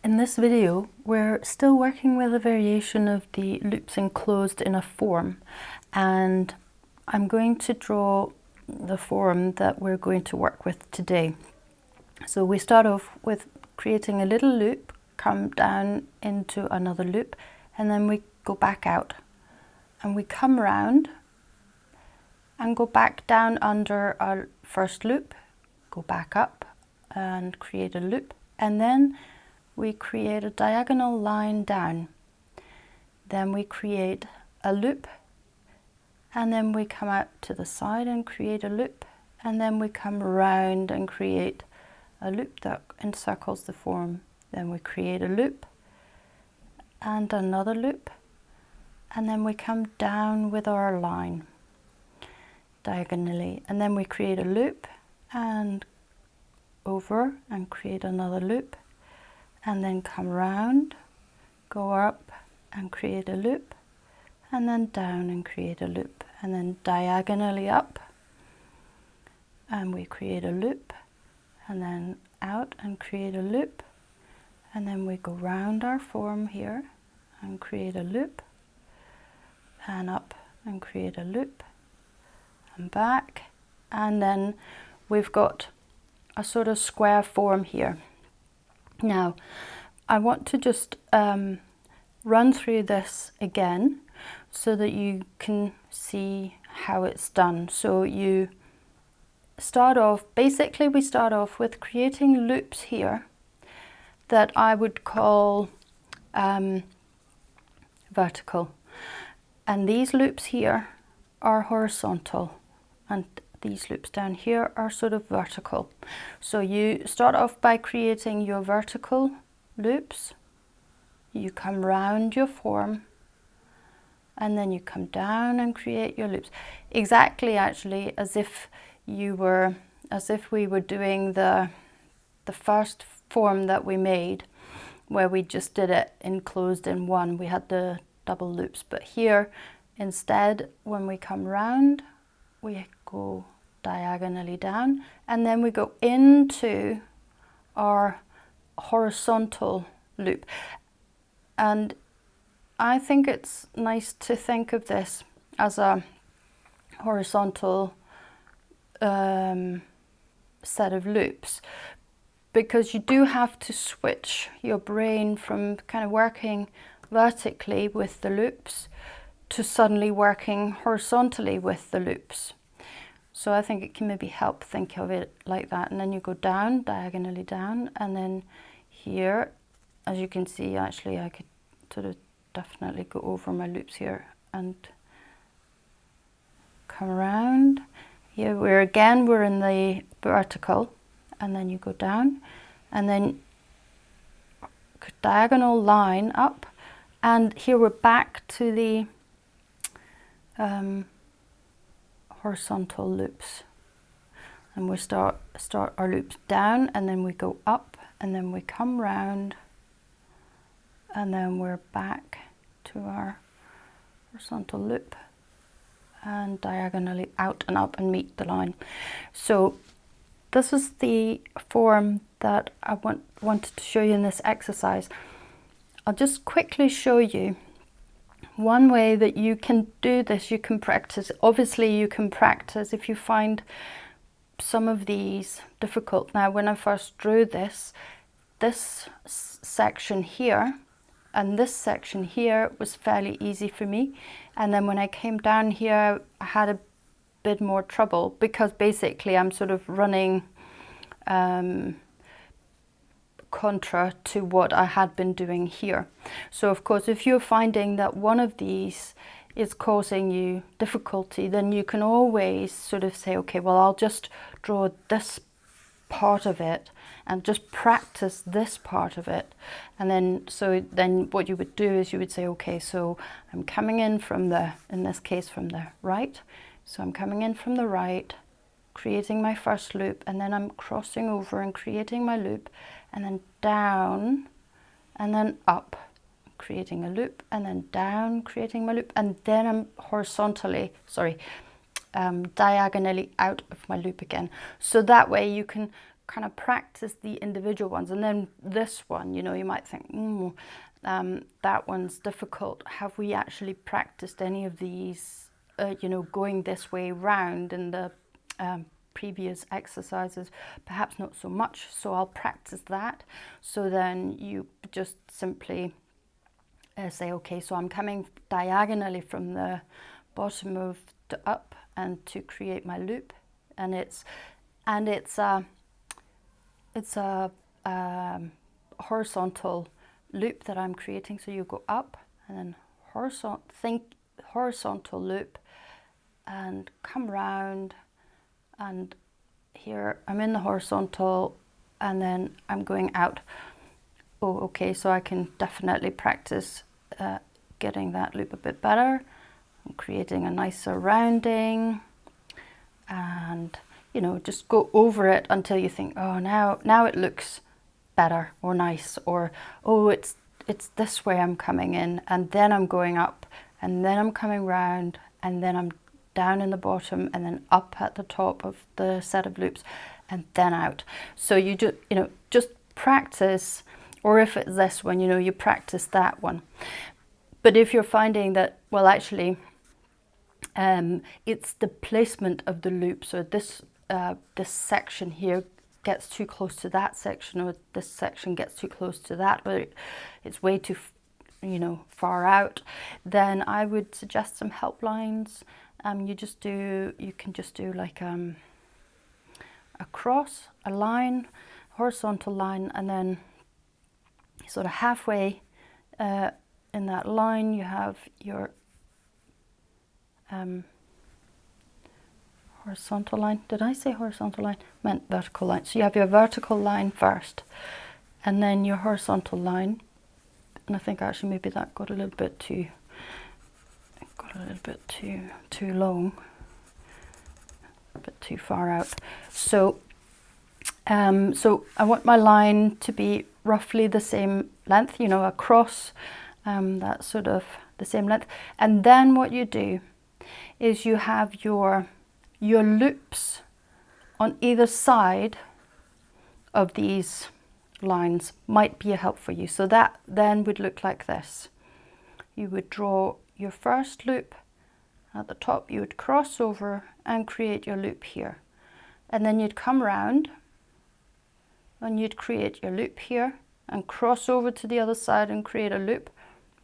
In this video, we're still working with a variation of the loops enclosed in a form, and I'm going to draw the form that we're going to work with today. So we start off with creating a little loop, come down into another loop, and then we go back out. And we come round and go back down under our first loop, go back up and create a loop, and then we create a diagonal line down. Then we create a loop, and then we come out to the side and create a loop, and then we come round and create a loop that encircles the form. Then we create a loop and another loop, and then we come down with our line diagonally, and then we create a loop and over and create another loop, and then come round, go up and create a loop, and then down and create a loop, and then diagonally up and we create a loop, and then out and create a loop, and then we go round our form here and create a loop, and up and create a loop, and back, and then we've got a sort of square form here. Now, I want to just run through this again so that you can see how it's done. So you start off, basically we start off with creating loops here that I would call vertical. And these loops here are horizontal, and these loops down here are sort of vertical. So you start off by creating your vertical loops, you come round your form, and then you come down and create your loops. Exactly, actually, as if we were doing the first form that we made, where we just did it enclosed in one. We had the double loops, but here instead, when we come round, we go diagonally down, and then we go into our horizontal loop. And I think it's nice to think of this as a horizontal set of loops, because you do have to switch your brain from kind of working vertically with the loops to suddenly working horizontally with the loops. So I think it can maybe help think of it like that. And then you go down, diagonally down, and then here, as you can see, actually I could sort of definitely go over my loops here and come around. Here we're in the vertical, and then you go down, and then diagonal line up, and here we're back to the horizontal loops, and we start our loops down, and then we go up, and then we come round, and then we're back to our horizontal loop and diagonally out and up and meet the line. So this is the form that I wanted to show you in this exercise. I'll just quickly show you one way that you can do this. You can practice. Obviously you can practice if you find some of these difficult. Now, when I first drew this section here and this section here was fairly easy for me, and then when I came down here I had a bit more trouble, because basically I'm sort of running contra to what I had been doing here. So of course, if you're finding that one of these is causing you difficulty, then you can always sort of say, okay, well, I'll just draw this part of it and just practice this part of it. And then what you would do is you would say, okay, so I'm coming in from in this case from the right. So I'm coming in from the right, creating my first loop, and then I'm crossing over and creating my loop, and then down, and then up, creating a loop, and then down, creating my loop, and then I'm diagonally out of my loop again. So that way you can kind of practice the individual ones. And then this one, you know, you might think, that one's difficult. Have we actually practiced any of these, you know, going this way round in the previous exercises? Perhaps not so much, so I'll practice that. So then you just simply say, okay, so I'm coming diagonally from the bottom of the up and to create my loop, and it's a horizontal loop that I'm creating. So you go up and then horizontal loop and come round, and here I'm in the horizontal and then I'm going out. Oh, okay, so I can definitely practice getting that loop a bit better. I'm creating a nicer rounding, and you know, just go over it until you think, oh, now it looks better or nice, or oh, it's this way I'm coming in, and then I'm going up, and then I'm coming round, and then I'm down in the bottom, and then up at the top of the set of loops, and then out. So you just practice, or if it's this one, you know, you practice that one. But if you're finding that, well, actually, it's the placement of the loop. So this section here gets too close to that section, or this section gets too close to that, or it's way too, you know, far out, then I would suggest some help lines. You can just do like a cross, a line, horizontal line, and then sort of halfway in that line you have your horizontal line. Did I say horizontal line? I meant vertical line. So you have your vertical line first, and then your horizontal line. And I think actually maybe that got a little bit too long, a bit too far out. So so I want my line to be roughly the same length, you know, across, that's sort of the same length. And then what you do is you have your loops on either side of these lines might be a help for you. So that then would look like this. You would draw your first loop at the top, you would cross over and create your loop here. And then you'd come round and you'd create your loop here and cross over to the other side and create a loop,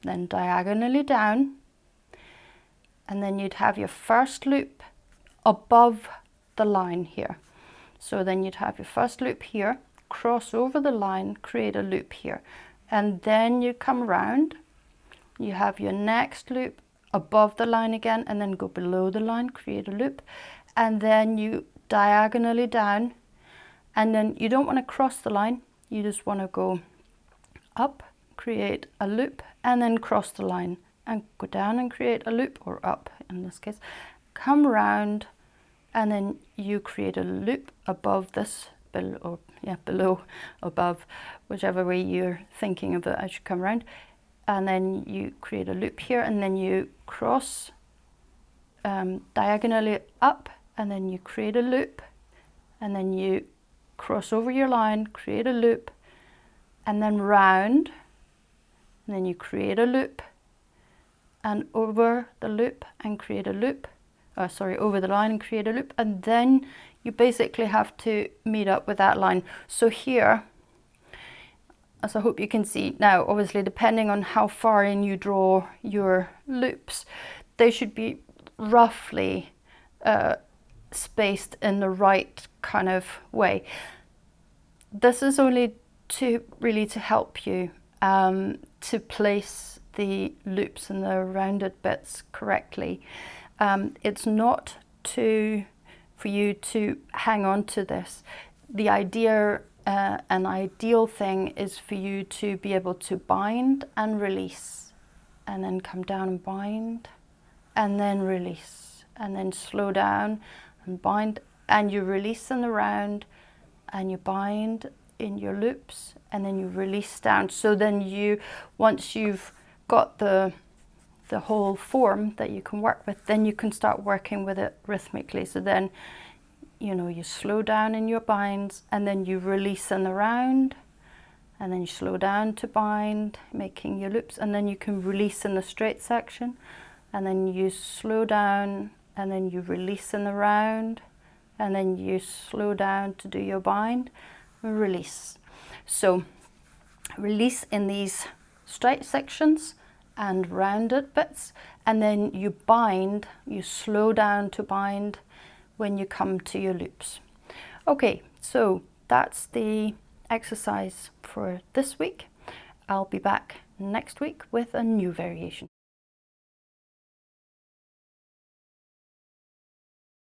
then diagonally down, and then you'd have your first loop above the line here. So then you'd have your first loop here, cross over the line, create a loop here, and then you come round, you have your next loop above the line again, and then go below the line, create a loop, and then you diagonally down, and then you don't want to cross the line, you just want to go up, create a loop, and then cross the line and go down and create a loop, or up in this case, come round, and then you create a loop above this, below, above, whichever way you're thinking of it as you come round, and then you create a loop here, and then you cross diagonally up, and then you create a loop, and then you cross over your line, create a loop, and then round, and then you create a loop, and over the loop and create a loop, over the line and create a loop, and then you basically have to meet up with that line. So here, as I hope you can see now, obviously depending on how far in you draw your loops, they should be roughly spaced in the right kind of way. This is only to help you to place the loops and the rounded bits correctly. It's not for you to hang on to this. The idea, an ideal thing is for you to be able to bind and release, and then come down and bind, and then release, and then slow down and bind, and you release in the round, and you bind in your loops, and then you release down. So then once you've got the whole form that you can work with, then you can start working with it rhythmically. So then you slow down in your binds, and then you release in the round, and then you slow down to bind, making your loops, and then you can release in the straight section, and then you slow down, and then you release in the round, and then you slow down to do your bind, release. So release in these straight sections and rounded bits, and then you bind, you slow down to bind when you come to your loops. Okay, so that's the exercise for this week. I'll be back next week with a new variation.